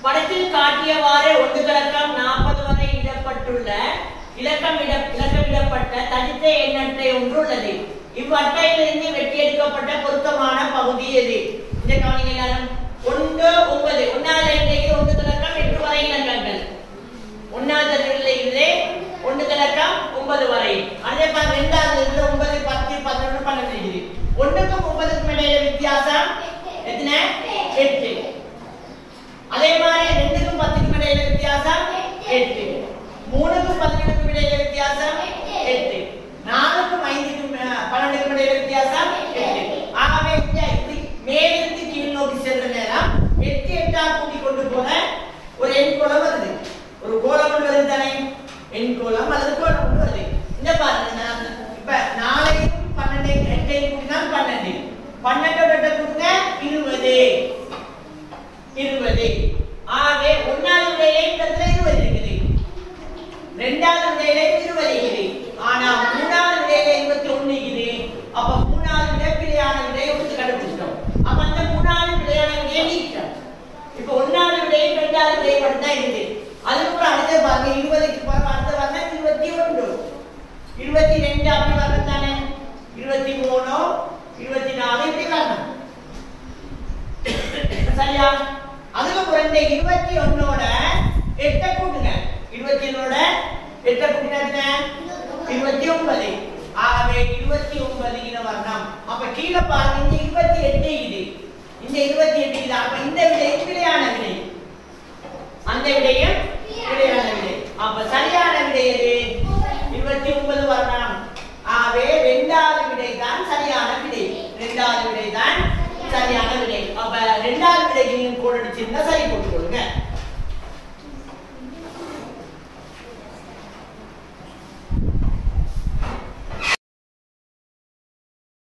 படத்தில் காட்டியவாறு ஒன்றுகளக்கம் 40 வரை இடப்பட்டுள்ள இலக்கமிடப்பட்ட தனித்த எண்ணற்றை ஒன்று உள்ளது. இவ்வட்டையிலிருந்து வெட்டி எடுக்கப்பட்ட பொருத்தமான பகுதி எது? இந்த கவனிகள் 1 9 ஒன்னாவது எண்ணிக்கை ஒன்றுகளக்கம் 8 வரை இலக்கங்கள். ஒன்னாவது நிலையிலே ஒன்றுகளக்கம் 9 வரை. அதே மாதிரி இரண்டாவது 9 10 11 12 டிகிரி. 1க்கும் 9க்கும் இடையில வித்தியாசம் எத்தனை? 8. அதே மாதிரி 2க்கும் 10க்கும் இடையில வித்தியாசம் 8. 3க்கும் 12க்கும் இடையில வித்தியாசம் 8. 4க்கும் 5க்கும் 12க்கும் இடையில வித்தியாசம் 8. ஆகவே இப்படி மேலிருந்து கீழ் நோக்கி செல்ற நேரம் 8 8 கூட்டி கொண்டு போன ஒரு எண் கோலம் வருது. ஒரு கோலம் ஒன்று வருது தானே, எண் கோலம் அல்லது கோலம் ஒன்று வருது. இந்த பாருங்க, இப்ப 4யும் 12 8 கூட்டினால் 12. 12 கூட்டுங்க 20. 20. ஆகவே ஒன்னாவது விடையிலே இடத்துல 20 இருக்குது. இரண்டாவது விடையிலே 20 இருக்குது. ஆனா மூணாவது விடையிலே 21 இருக்குது. அப்ப மூணாவது விடை பிழையான விடையை எடுத்து கண்டுபிடிச்சிட்டோம். அப்ப அந்த மூணாவது பிழையான விடையை நீக்கிட்டோம். இப்ப ஒன்னாவது விடையை இரண்டாவது விடையை மட்டும் தான் இருக்குது. அதுக்கப்புறம் அடுத்த பாருங்க 20க்கு பாருங்க அடுத்த பாருங்க 21 22 அப்படி வரணும் தானே, 23 24 இப்படி வரணும் சரியா? அதுக்கப்புறம் இந்த 21ஓட 8 கூட்டுங்க. 21ஓட 8 கூட்டினா 29. ஆகவே 29 இன வரணும். அப்ப கீழே பாருங்க இந்த 28 இது, இந்த 28 இது. அப்ப இந்த விடை பிழையான விடை, அந்த விடையும் பிழையான விடை. அப்ப சரியான விடை எது? 29 வரணும். ஆகவே இரண்டாவது விடை தான் சரியான விடை. இரண்டாவது விடை தான் சரியான விடை. அப்ப இரண்டாவது விடைக்கு நீங்க கோட் அடிச்சிருந்தா சரி போட்டுக்கொள்ளுங்க.